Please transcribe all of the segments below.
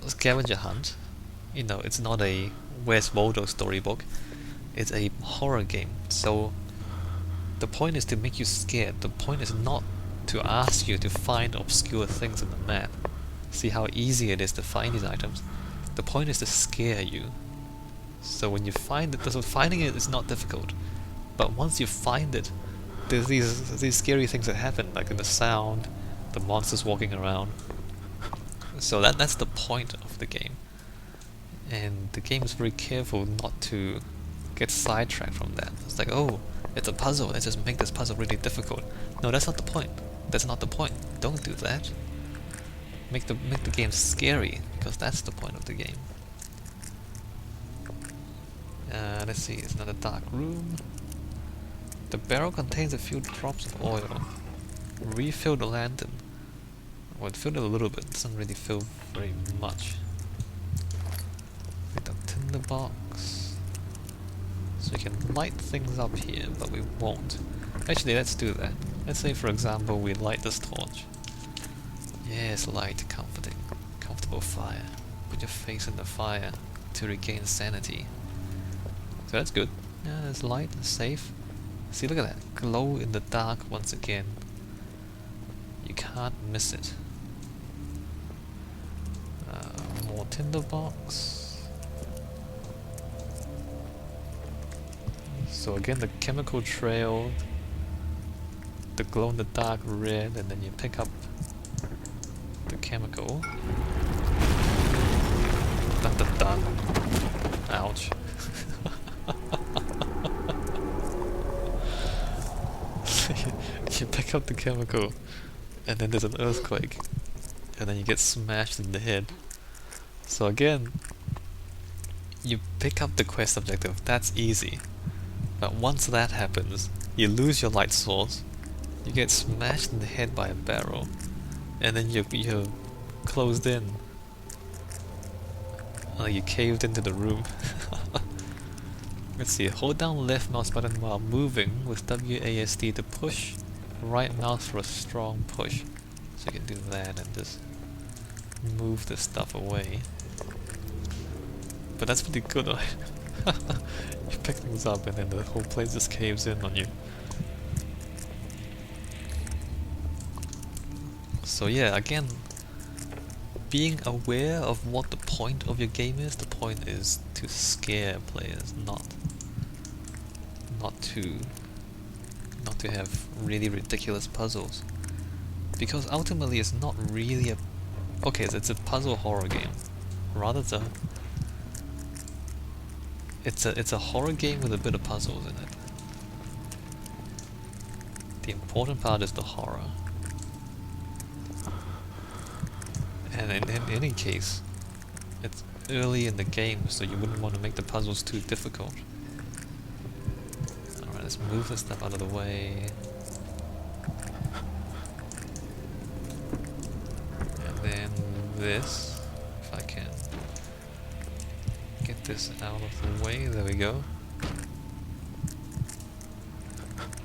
scavenger hunt. You know, it's not a Where's Waldo storybook. It's a horror game. So the point is to make you scared. The point is not to ask you to find obscure things on the map. See how easy it is to find these items. The point is to scare you. So when you find it, so finding it is not difficult. But once you find it, there's these scary things that happen, like in the sound, the monsters walking around. So that's the point of the game. And the game is very careful not to get sidetracked from that. It's like, oh, it's a puzzle, let's just make this puzzle really difficult. No, that's not the point. That's not the point. Don't do that. Make the game scary, because that's the point of the game. Let's see, it's another dark room. The barrel contains a few drops of oil. Refill the lantern. Well, it filled it a little bit, it doesn't really fill very much. Pick up tinderbox. So we can light things up here, but we won't. Actually, let's do that. Let's say, for example, we light this torch. Yes, light, comforting. Comfortable fire. Put your face in the fire to regain sanity. So that's good. Yeah, it's light, it's safe. See, look at that. Glow in the dark once again. You can't miss it. More tinderbox. So again, the chemical trail, the glow in the dark red, and then you pick up the chemical. Dun dun dun. Ouch. You pick up the chemical, and then there's an earthquake, and then you get smashed in the head. So again, you pick up the quest objective, that's easy. But once that happens, you lose your light source, you get smashed in the head by a barrel, and then you're closed in. Like you caved into the room. Let's see, hold down left mouse button while moving with WASD to push, right mouse for a strong push. So you can do that and just move the stuff away. But that's pretty good, right? You pick things up and then the whole place just caves in on you. So yeah, again, being aware of what the point of your game is. The point is to scare players, not to have really ridiculous puzzles. Because ultimately it's not really a... Okay, so it's a puzzle horror game. Rather it's a horror game with a bit of puzzles in it. The important part is the horror. And in any case, it's early in the game, so you wouldn't want to make the puzzles too difficult. Alright, let's move this stuff out of the way. And then this, if I can get this out of the way, there we go.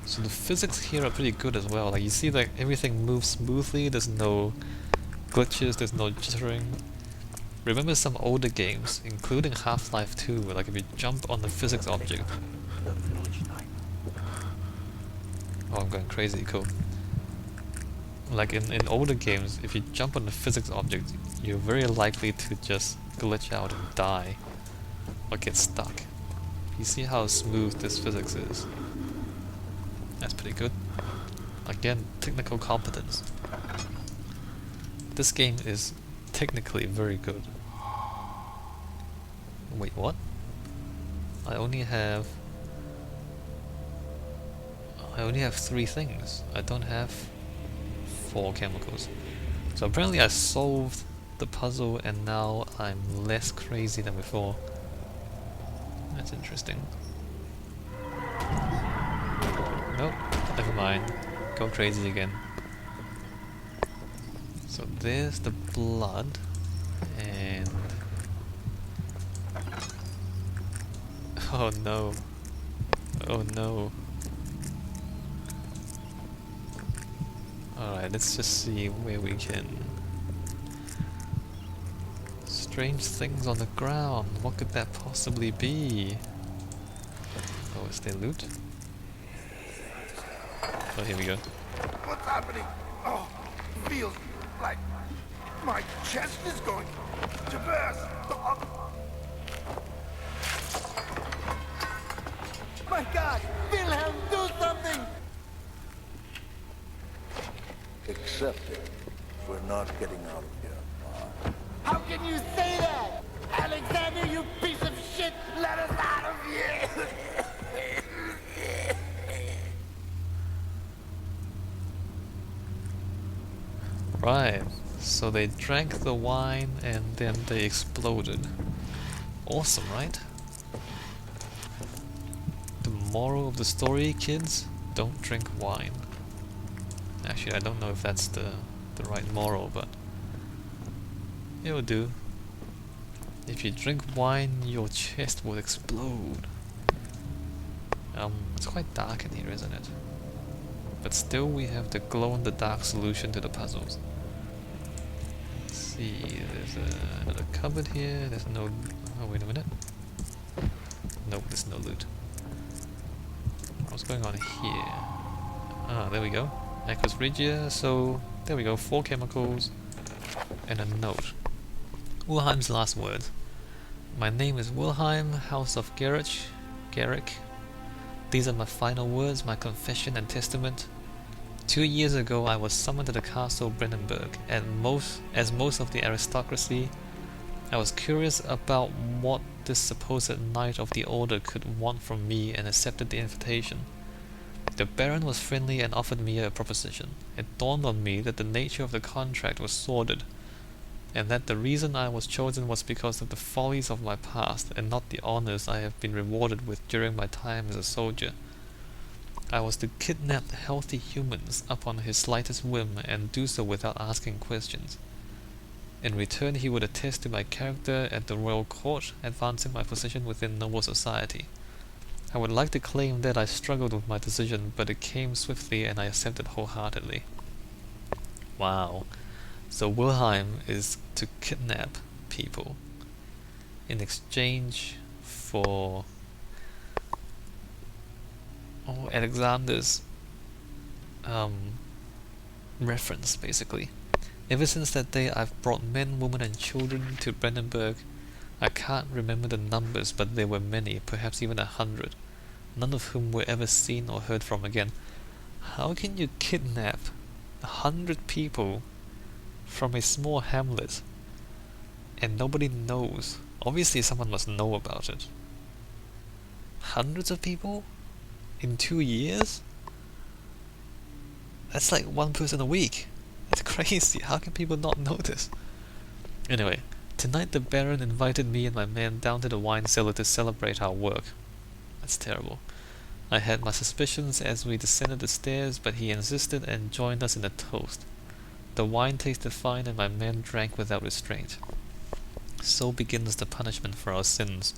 So the physics here are pretty good as well. Like you see, like everything moves smoothly, there's no glitches, there's no jittering. Remember some older games, including Half-Life 2, where like if you jump on the physics object... Oh, I'm going crazy, cool. Like in older games, if you jump on the physics object, you're very likely to just glitch out and die, or get stuck. You see how smooth this physics is? That's pretty good. Again, technical competence. This game is technically very good. Wait, what? I only have 3 things. I don't have 4 chemicals. So apparently I solved the puzzle and now I'm less crazy than before. That's interesting. Nope, never mind. Go crazy again. So there's the blood, and... Oh no. Oh no. Alright, let's just see where we can strange things on the ground. What could that possibly be? Oh, is there loot? Oh, here we go. What's happening? Oh, feels like my chest is going to burst. Oh, my God! Wilhelm, do something! Accept it. We're not getting out of here. How can you say that? Alexander, you piece of shit! Let us out of here! Right, so they drank the wine and then they exploded. Awesome, right? The moral of the story, kids, don't drink wine. Actually, I don't know if that's the right moral, but it'll do. If you drink wine, your chest will explode. It's quite dark in here, isn't it? But still, we have the glow-in-the-dark solution to the puzzles. Let's see, there's another cupboard here. There's no... Oh, wait a minute. Nope, there's no loot. What's going on here? Ah, there we go. Aqueous Regia, so there we go, 4 chemicals and a note. Wilhelm's last words. My name is Wilhelm, House of Garrick. These are my final words, my confession and testament. 2 years ago I was summoned to the castle Brennenburg, and as most of the aristocracy, I was curious about what this supposed Knight of the Order could want from me and accepted the invitation. The Baron was friendly and offered me a proposition. It dawned on me that the nature of the contract was sordid, and that the reason I was chosen was because of the follies of my past, and not the honors I have been rewarded with during my time as a soldier. I was to kidnap healthy humans upon his slightest whim, and do so without asking questions. In return, he would attest to my character at the royal court, advancing my position within noble society. I would like to claim that I struggled with my decision, but it came swiftly and I accepted wholeheartedly. Wow. So Wilhelm is to kidnap people in exchange for Alexander's reference, basically. Ever since that day, I've brought men, women, and children to Brennenburg. I can't remember the numbers, but there were many, perhaps even 100, none of whom were ever seen or heard from again. How can you kidnap 100 people from a small hamlet and nobody knows? Obviously someone must know about it. Hundreds of people? In 2 years? That's like one person a week. That's crazy. How can people not know this? Anyway, tonight the Baron invited me and my men down to the wine cellar to celebrate our work. That's terrible. I had my suspicions as we descended the stairs, but he insisted and joined us in a toast. The wine tasted fine and my men drank without restraint. So begins the punishment for our sins.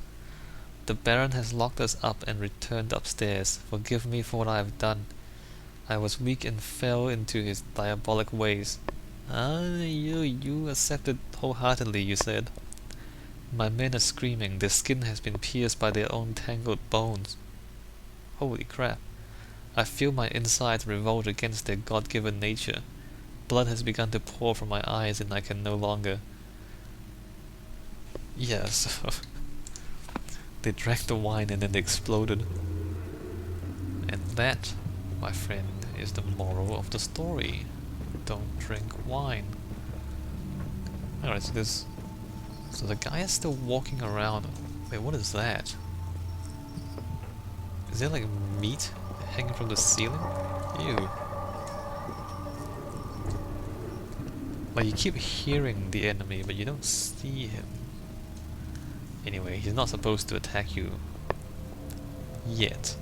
The Baron has locked us up and returned upstairs. Forgive me for what I have done. I was weak and fell into his diabolic ways. You accepted wholeheartedly, you said. My men are screaming. Their skin has been pierced by their own tangled bones. Holy crap. I feel my insides revolt against their God-given nature. Blood has begun to pour from my eyes and I can no longer... Yes. They drank the wine and then they exploded. And that, my friend, is the moral of the story. Don't drink wine. Alright, so the guy is still walking around. Wait, what is that? Is there like meat hanging from the ceiling? Ew. Like you keep hearing the enemy, but you don't see him. Anyway, he's not supposed to attack you yet.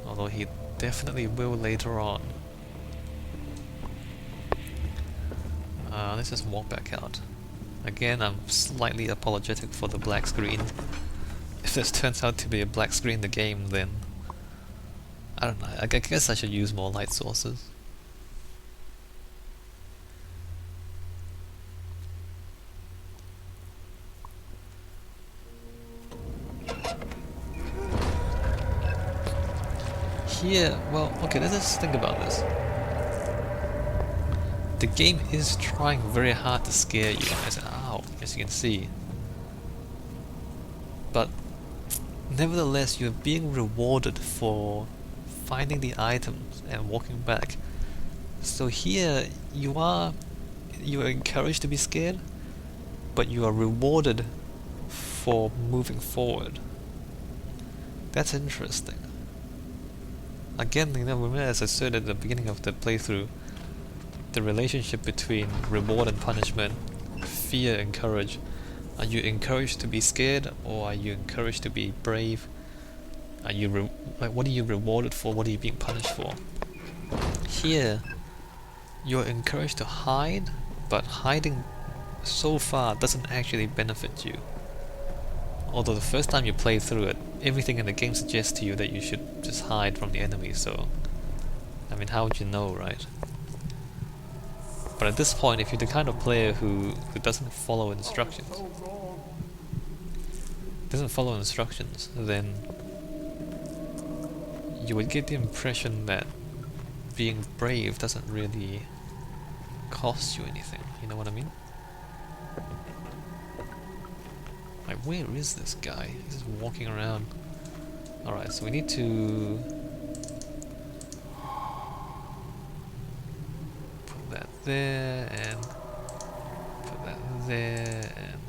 Although he definitely will later on. Let's just walk back out. Again, I'm slightly apologetic for the black screen. If this turns out to be a black screen in the game, then... I don't know, I guess I should use more light sources. here, well, okay, let's just think about this. The game is trying very hard to scare you, as you can see. But nevertheless, you're being rewarded for finding the items and walking back. So here, you are encouraged to be scared, but you are rewarded for moving forward. That's interesting. Again, remember as I said at the beginning of the playthrough, the relationship between reward and punishment, fear and courage. Are you encouraged to be scared, or are you encouraged to be brave? Are you what are you rewarded for? What are you being punished for? Here, you're encouraged to hide, but hiding so far doesn't actually benefit you. Although the first time you play through it, everything in the game suggests to you that you should just hide from the enemy, so... I mean, how would you know, right? But at this point, if you're the kind of player who doesn't follow instructions, then you would get the impression that being brave doesn't really cost you anything, you know what I mean? Like, where is this guy? He's just walking around. Alright, so we need to put that there, and put that there, and...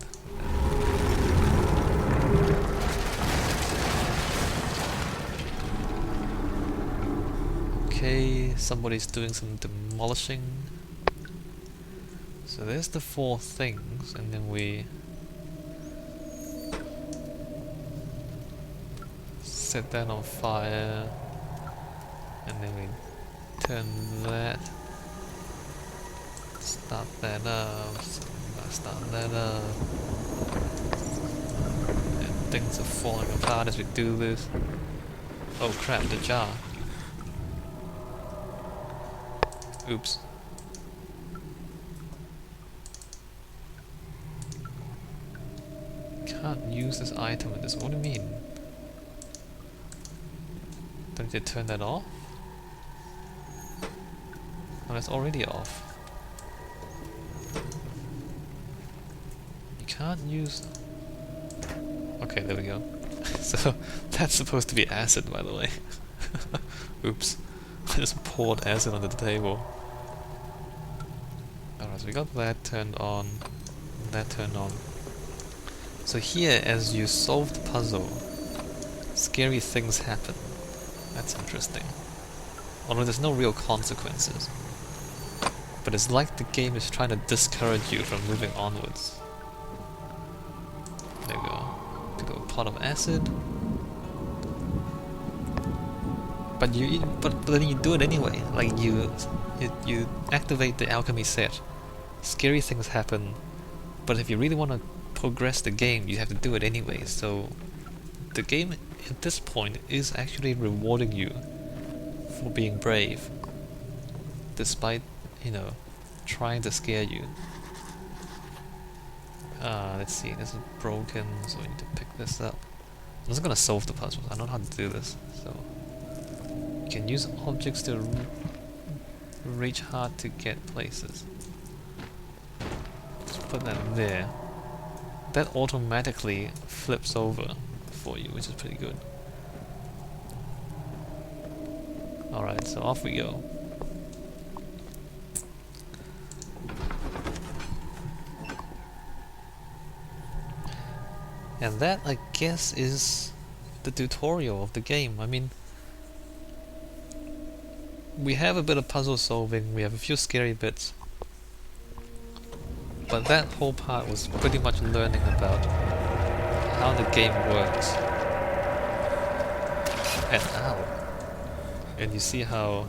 Okay, somebody's doing some demolishing. So there's the 4 things, and then we set that on fire, and then we turn that, start that up, start that up, and things are falling apart as we do this. Oh crap, the jar. Oops. Can't use this item with this. What do you mean? Don't you turn that off? Oh, that's already off. You can't use... Okay, there we go. So, that's supposed to be acid, by the way. Oops. I just poured acid onto the table. Alright, so we got that turned on, and that turned on. So here, as you solve the puzzle, scary things happen. That's interesting. Although there's no real consequences. But it's like the game is trying to discourage you from moving onwards. There we go. Pick up a pot of acid. But then you do it anyway. Like you activate the alchemy set. Scary things happen. But if you really want to progress the game, you have to do it anyway. So the game at this point is actually rewarding you for being brave, despite, you know, trying to scare you. Let's see, this is broken, so we need to pick this up. I'm just gonna solve the puzzles. I know how to do this. So you can use objects to reach hard to get places. Just put that there. That automatically flips over for you, which is pretty good. Alright, so off we go. And that, I guess, is the tutorial of the game. I mean, we have a bit of puzzle solving, we have a few scary bits, but that whole part was pretty much learning about how the game works. And ow! And you see how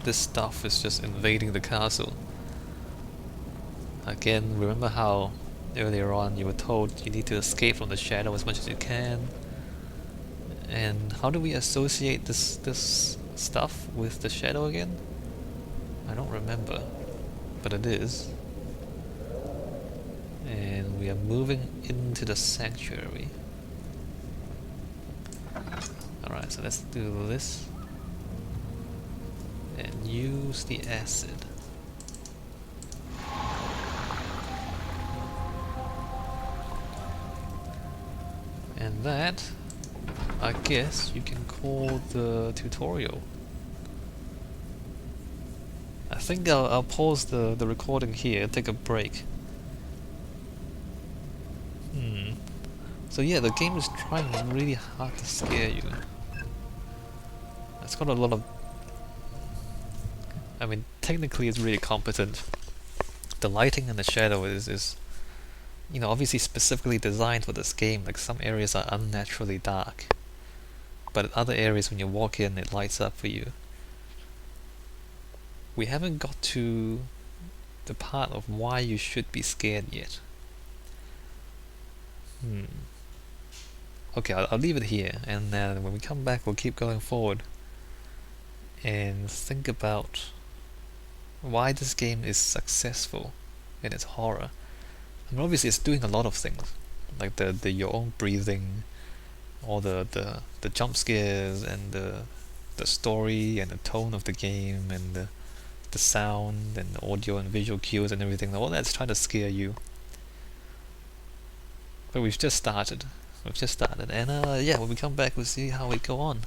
this stuff is just invading the castle. Again, remember how earlier on you were told you need to escape from the shadow as much as you can? And how do we associate this stuff with the shadow again? I don't remember, but it is. And we are moving into the sanctuary. Alright, So let's do this and use the acid. And that, I guess, you can call the tutorial. I think I'll pause the recording here, take a break. So yeah, the game is trying really hard to scare you. It's got a lot of... I mean, technically it's really competent. The lighting and the shadow is you know, obviously specifically designed for this game. Like, some areas are unnaturally dark, but in other areas when you walk in it lights up for you. We haven't got to the part of why you should be scared yet. Okay, I'll leave it here, and then when we come back we'll keep going forward and think about why this game is successful in its horror. I mean, obviously it's doing a lot of things, like the your own breathing, all the jump scares, and the story and the tone of the game, and the sound and the audio and visual cues and everything. All that's trying to scare you. But we've just started. And yeah, when we come back we'll see how we go on.